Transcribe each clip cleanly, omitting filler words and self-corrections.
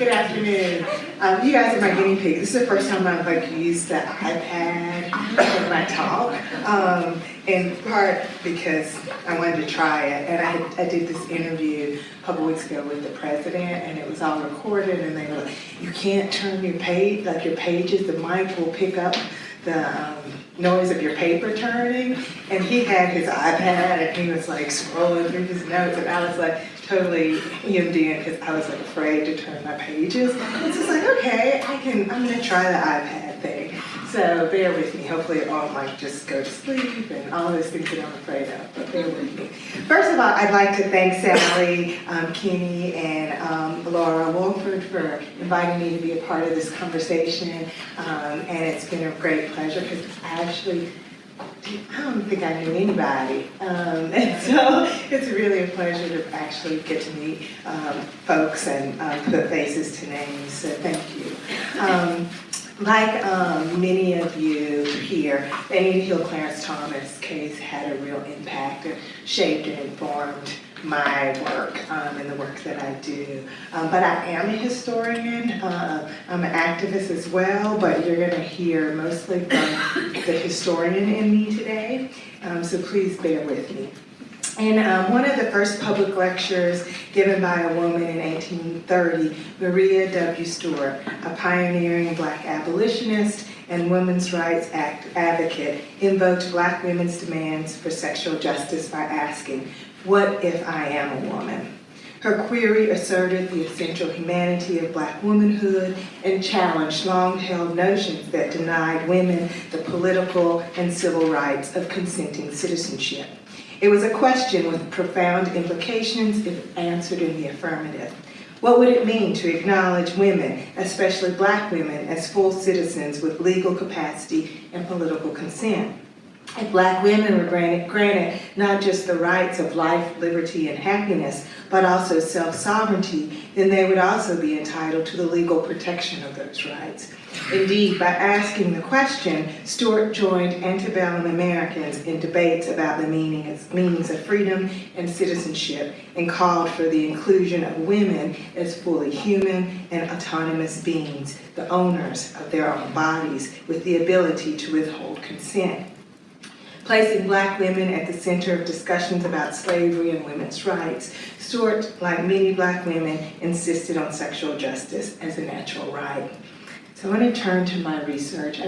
Good afternoon. You guys are my guinea pigs. This is the first time I've used the iPad for my talk, in part because I wanted to try it. And I did this interview a couple weeks ago with the president, and it was all recorded. And they were like, "You can't turn your page, like your pages. The mic will pick up the noise of your paper turning." And he had his iPad, and he was like scrolling through his notes, and I was like totally hemmed in because I was like afraid to turn my pages. It's just like, okay, I'm gonna try the iPad thing. So bear with me. Hopefully it won't like just go to sleep and all those things that I'm afraid of, but bear with me. First of all, I'd like to thank Sally, Kenny, and Laura Wolford for inviting me to be a part of this conversation. And it's been a great pleasure because I don't think I knew anybody, and so it's really a pleasure to actually get to meet folks and put faces to names, so thank you. Like many of you here, the Anita Hill Clarence Thomas case had a real impact and shaped and informed my work and the work that I do. But I am a historian. I'm an activist as well, but you're going to hear mostly from the historian in me today, so please bear with me. And one of the first public lectures given by a woman in 1830, Maria W. Stewart, a pioneering Black abolitionist and women's rights advocate, invoked Black women's demands for sexual justice by asking, "What if I am a woman?" Her query asserted the essential humanity of Black womanhood and challenged long-held notions that denied women the political and civil rights of consenting citizenship. It was a question with profound implications if answered in the affirmative. What would it mean to acknowledge women, especially Black women, as full citizens with legal capacity and political consent? If Black women were granted not just the rights of life, liberty, and happiness, but also self-sovereignty, then they would also be entitled to the legal protection of those rights. Indeed, by asking the question, Stewart joined antebellum Americans in debates about the meanings of freedom and citizenship and called for the inclusion of women as fully human and autonomous beings, the owners of their own bodies with the ability to withhold consent. Placing Black women at the center of discussions about slavery and women's rights, Stewart, like many Black women, insisted on sexual justice as a natural right. So I want to turn to my research.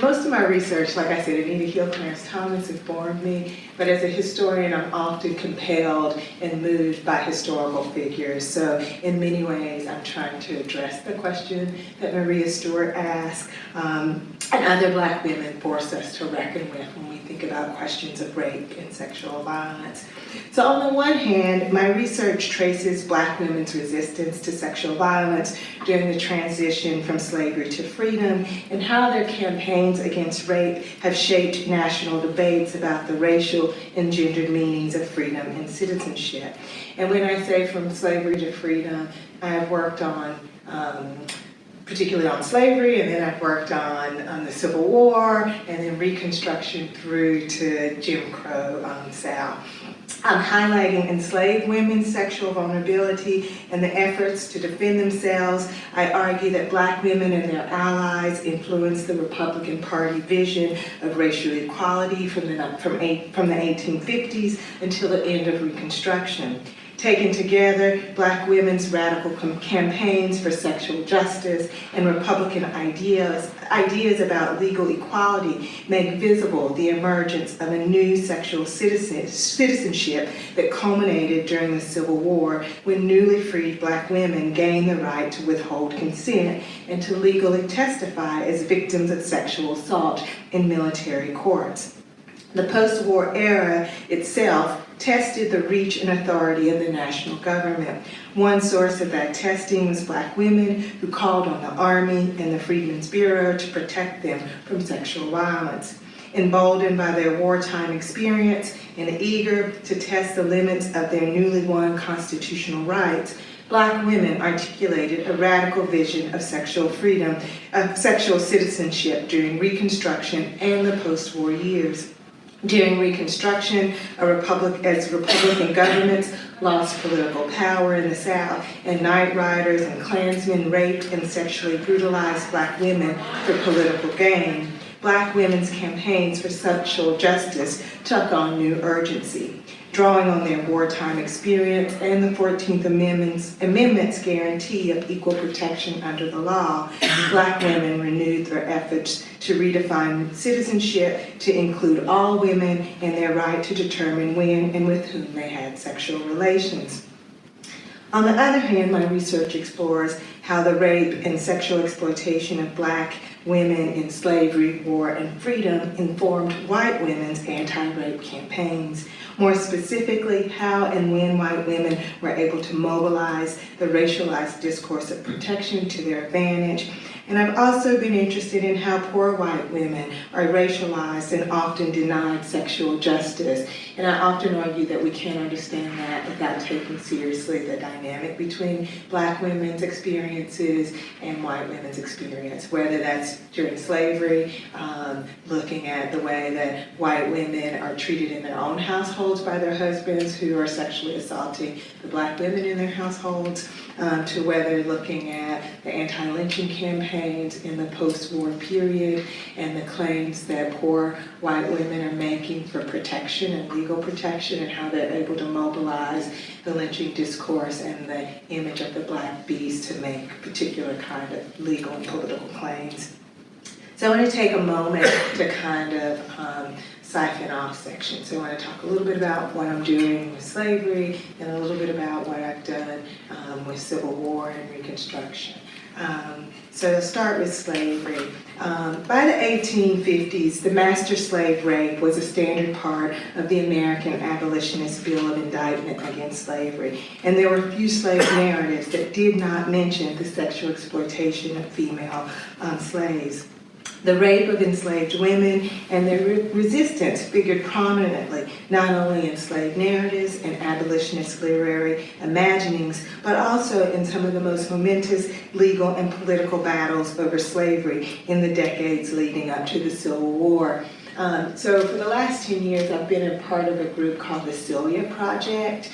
Most of my research, like I said, Anita Hill Clarence Thomas informed me, but as a historian, I'm often compelled and moved by historical figures. So in many ways, I'm trying to address the question that Maria Stewart asked, and other Black women force us to reckon with when we think about questions of rape and sexual violence. So on the one hand, my research traces Black women's resistance to sexual violence during the transition from slavery to freedom and how their campaigns against rape have shaped national debates about the racial and gendered meanings of freedom and citizenship. And when I say from slavery to freedom, I've worked on particularly on slavery, and then I've worked on the Civil War, and then Reconstruction through to Jim Crow South. I'm highlighting enslaved women's sexual vulnerability and the efforts to defend themselves. I argue that Black women and their allies influenced the Republican Party vision of racial equality from the 1850s until the end of Reconstruction. Taken together, Black women's radical campaigns for sexual justice and Republican ideas about legal equality make visible the emergence of a new sexual citizenship that culminated during the Civil War when newly freed Black women gained the right to withhold consent and to legally testify as victims of sexual assault in military courts. The post-war era itself tested the reach and authority of the national government. One source of that testing was Black women who called on the Army and the Freedmen's Bureau to protect them from sexual violence. Emboldened by their wartime experience and eager to test the limits of their newly won constitutional rights, Black women articulated a radical vision of sexual freedom, of sexual citizenship during Reconstruction and the post-war years. During Reconstruction, as Republican governments lost political power in the South, and night riders and Klansmen raped and sexually brutalized Black women for political gain, Black women's campaigns for sexual justice took on new urgency. Drawing on their wartime experience and the 14th Amendment's guarantee of equal protection under the law, Black women renewed their efforts to redefine citizenship to include all women and their right to determine when and with whom they had sexual relations. On the other hand, my research explores how the rape and sexual exploitation of Black women in slavery, war, and freedom informed white women's anti-rape campaigns. More specifically, how and when white women were able to mobilize the racialized discourse of protection to their advantage. And I've also been interested in how poor white women are racialized and often denied sexual justice. And I often argue that we can't understand that without taking seriously the dynamic between Black women's experiences and white women's experience, whether that's during slavery, looking at the way that white women are treated in their own households by their husbands who are sexually assaulting the Black women in their households, to whether looking at the anti-lynching campaigns in the post-war period and the claims that poor white women are making for protection and legal protection and how they're able to mobilize the lynching discourse and the image of the Black beast to make particular kind of legal and political claims. So I want to take a moment to kind of siphon off sections. So I want to talk a little bit about what I'm doing with slavery and a little bit about what I've done with Civil War and Reconstruction. So to start with slavery. By the 1850s, the master slave rape was a standard part of the American Abolitionist Bill of Indictment against slavery. And there were few slave narratives that did not mention the sexual exploitation of female slaves. The rape of enslaved women and their resistance figured prominently not only in slave narratives and abolitionist literary imaginings, but also in some of the most momentous legal and political battles over slavery in the decades leading up to the Civil War. So for the last 10 years, I've been a part of a group called the Celia Project.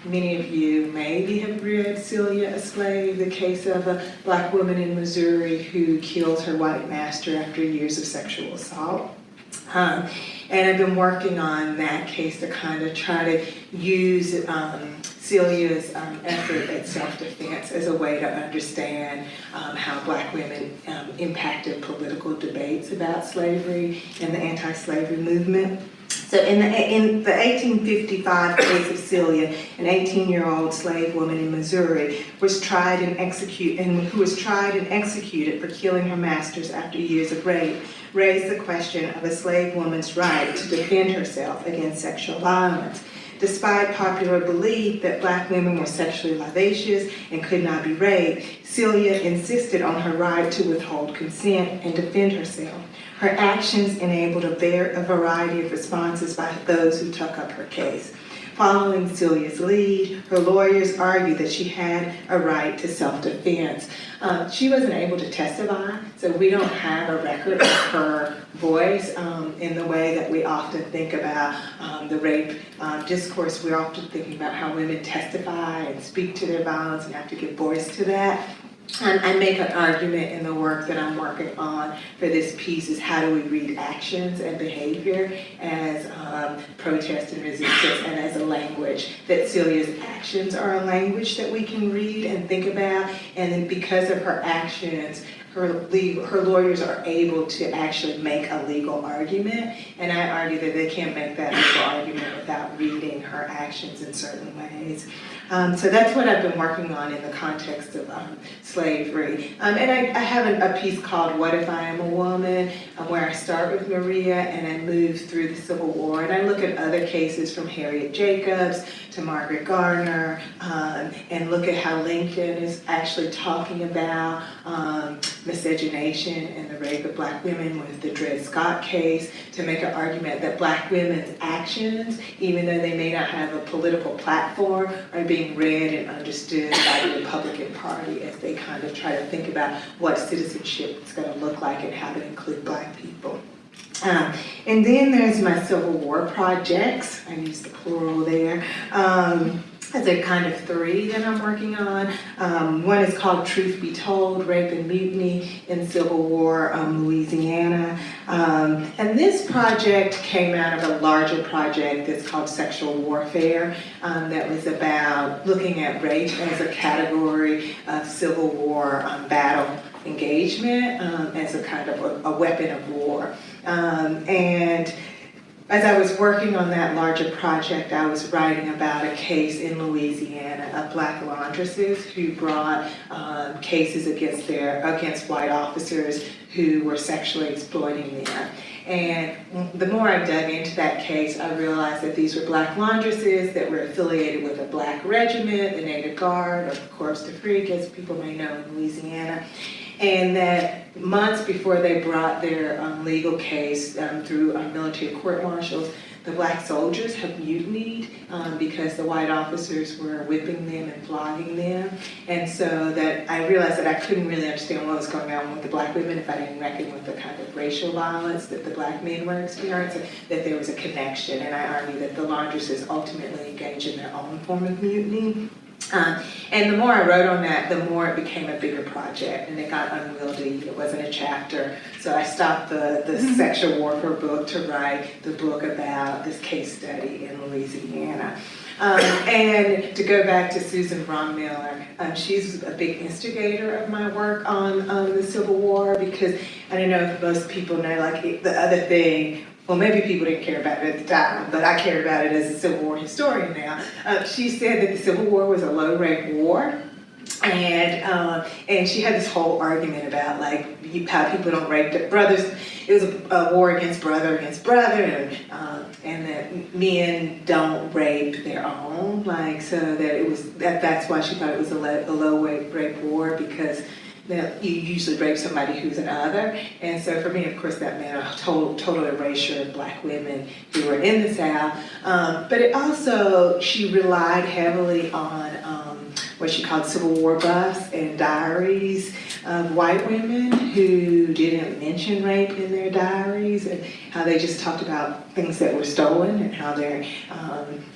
Many of you maybe have read Celia, a Slave, the case of a Black woman in Missouri who kills her white master after years of sexual assault. And I've been working on that case to kind of try to use Celia's effort at self-defense as a way to understand how Black women impacted political debates about slavery and the anti-slavery movement. So in the 1855 case of Celia, an 18-year-old slave woman in Missouri was tried and who was tried and executed for killing her masters after years of rape, raised the question of a slave woman's right to defend herself against sexual violence. Despite popular belief that Black women were sexually vivacious and could not be raped, Celia insisted on her right to withhold consent and defend herself. Her actions enabled a variety of responses by those who took up her case. Following Celia's lead, her lawyers argued that she had a right to self-defense. She wasn't able to testify, so we don't have a record of her voice in the way that we often think about the rape discourse. We're often thinking about how women testify and speak to their violence and have to give voice to that. I make an argument in the work that I'm working on for this piece is how do we read actions and behavior as protest and resistance and as a language, that Celia's actions are a language that we can read and think about, and then because of her actions, her lawyers are able to actually make a legal argument, and I argue that they can't make that legal argument without reading her actions in certain ways. So that's what I've been working on in the context of slavery. And I have a piece called What If I Am a Woman, where I start with Maria and I move through the Civil War, and I look at other cases from Harriet Jacobs to Margaret Garner, and look at how Lincoln is actually talking about miscegenation and the rape of Black women with the Dred Scott case, to make an argument that Black women's actions, even though they may not have a political platform, are being read and understood by the Republican Party as they kind of try to think about what citizenship is going to look like and how to include Black people. And then there's my Civil War projects. I use the plural there. There are kind of three that I'm working on. One is called Truth Be Told, Rape and Mutiny in Civil War, Louisiana. And this project came out of a larger project that's called Sexual Warfare, that was about looking at rape as a category of Civil War battle engagement, as a kind of a weapon of war. And as I was working on that larger project, I was writing about a case in Louisiana of Black laundresses who brought cases against white officers who were sexually exploiting them. And the more I dug into that case, I realized that these were Black laundresses that were affiliated with a Black regiment, the Native Guard, or Corps d'Afrique, as people may know in Louisiana. And that months before they brought their legal case through military court-martials, the Black soldiers had mutinied because the white officers were whipping them and flogging them. And so that I realized that I couldn't really understand what was going on with the Black women if I didn't reckon with the kind of racial violence that the Black men were experiencing, that there was a connection. And I argue that the laundresses ultimately engaged in their own form of mutiny. And the more I wrote on that, the more it became a bigger project, and it got unwieldy. It wasn't a chapter, so I stopped the sexual warfare book to write the book about this case study in Louisiana. And to go back to Susan Brommiller, she's a big instigator of my work on the Civil War, because I don't know if most people know, like the other thing. Well, maybe people didn't care about it at the time, but I care about it as a Civil War historian now. She said that the Civil War was a low-rate war, and she had this whole argument about like how people don't rape brothers. It was a war against brother, and that men don't rape their own, like so that it was that's why she thought it was a low-rate war, because that you usually rape somebody who's an other. And so for me, of course, that meant a total erasure of Black women who were in the South. But it also, she relied heavily on what she called Civil War buffs and diaries of white women who didn't mention rape in their diaries, and how they just talked about things that were stolen and how their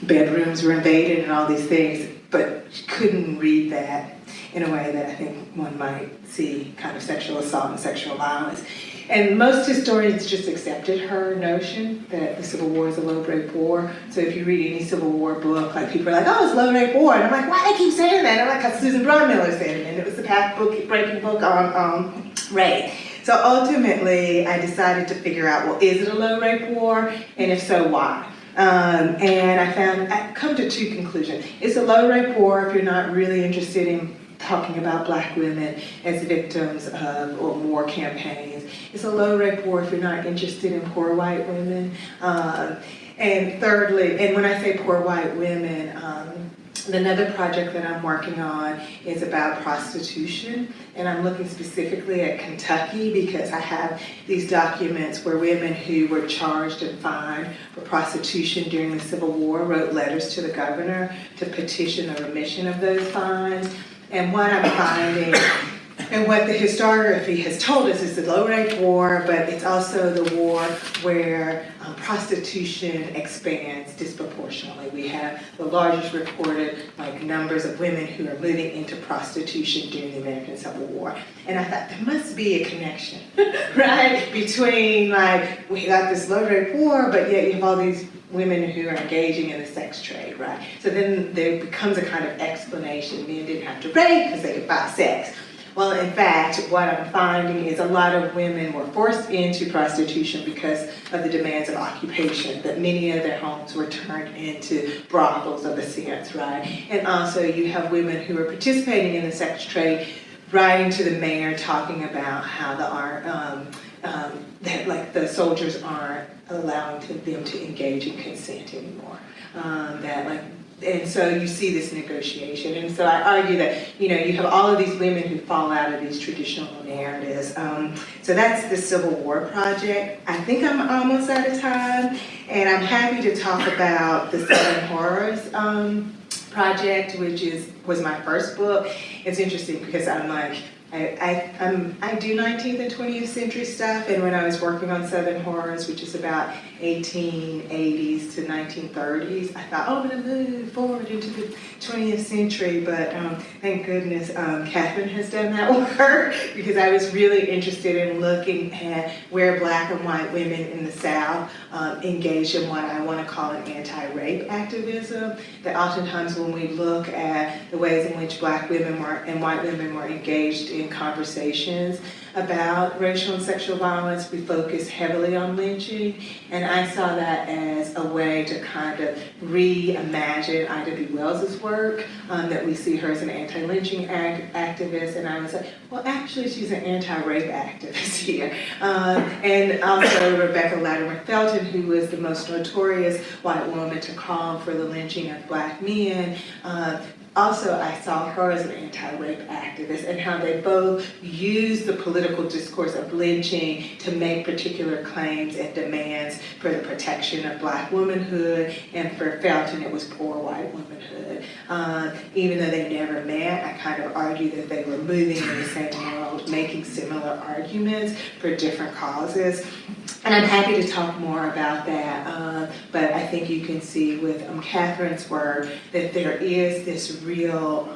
bedrooms were invaded and all these things, but she couldn't read that in a way that I think one might see kind of sexual assault and sexual violence. And most historians just accepted her notion that the Civil War is a low-rate war. So if you read any Civil War book, like people are like, oh, it's a low-rate war. And I'm like, why do they keep saying that? And I'm like, because Susan Brommiller said it, and it was the path-breaking book on rape. So ultimately, I decided to figure out, well, is it a low-rate war? And if so, why? And I come to two conclusions. It's a low-rate war if you're not really interested in talking about Black women as victims of war campaigns. It's a low-rate war if you're not interested in poor white women. And thirdly, and when I say poor white women, another project that I'm working on is about prostitution, and I'm looking specifically at Kentucky because I have these documents where women who were charged and fined for prostitution during the Civil War wrote letters to the governor to petition the remission of those fines. And what I'm finding, and what the historiography has told us, is the low-rate war, but it's also the war where prostitution expands disproportionately. We have the largest recorded numbers of women who are moving into prostitution during the American Civil War. And I thought there must be a connection, right, between we got this low-rate war, but yet you have all these women who are engaging in the sex trade, right? So then there becomes a kind of explanation. Men didn't have to rape because they could buy sex. Well, in fact, what I'm finding is a lot of women were forced into prostitution because of the demands of occupation, that many of their homes were turned into brothels of a sense, right? And also you have women who are participating in the sex trade, writing to the mayor, talking about how the soldiers aren't allowing them to engage in consent anymore. And so you see this negotiation. And so I argue that, you have all of these women who fall out of these traditional narratives. So that's the Civil War project. I think I'm almost out of time, and I'm happy to talk about the Southern Horrors project, which was my first book. It's interesting because I'm I do 19th and 20th century stuff, and when I was working on Southern Horrors, which is about 1880s to 1930s, I thought, oh, I'm going to move forward into the 20th century, but thank goodness Catherine has done that work, because I was really interested in looking at where Black and white women in the South engaged in what I want to call an anti-rape activism, that oftentimes when we look at the ways in which Black women and white women were engaged in conversations about racial and sexual violence, we focus heavily on lynching, and I saw that as a way to kind of reimagine Ida B. Wells's work, that we see her as an anti-lynching activist, and I was like, well, actually, she's an anti-rape activist here. And also Rebecca Latimer Felton, who was the most notorious white woman to call for the lynching of Black men. Also, I saw her as an anti-rape activist, and how they both used the political discourse of lynching to make particular claims and demands for the protection of Black womanhood, and for Felton it was poor white womanhood. Even though they never met, I kind of argue that they were moving in the same world, making similar arguments for different causes. And I'm happy to talk more about that, but I think you can see with Catherine's work that there is this real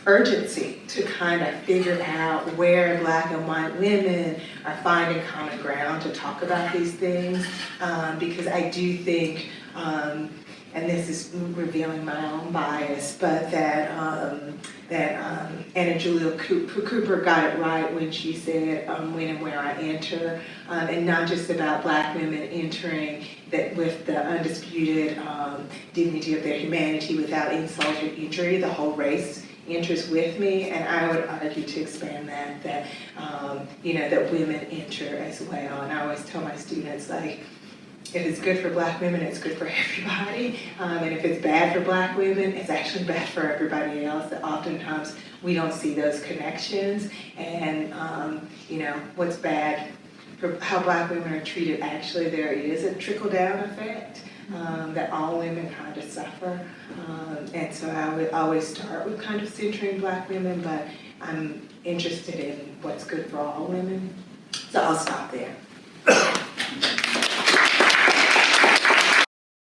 urgency to kind of figure out where Black and white women are finding common ground to talk about these things, because I do think, and this is revealing my own bias, but that Anna Julia Cooper got it right when she said, when and where I enter, and not just about Black women entering that with the undisputed dignity of their humanity without insult or injury. The whole race enters with me, and I would argue to expand that that women enter as well. And I always tell my students, like, if it's good for Black women, it's good for everybody. And if it's bad for Black women, it's actually bad for everybody else. That oftentimes we don't see those connections. And what's bad for how Black women are treated, actually there is a trickle-down effect that all women kind of suffer. And so I would always start with kind of centering Black women, but I'm interested in what's good for all women. So I'll stop there.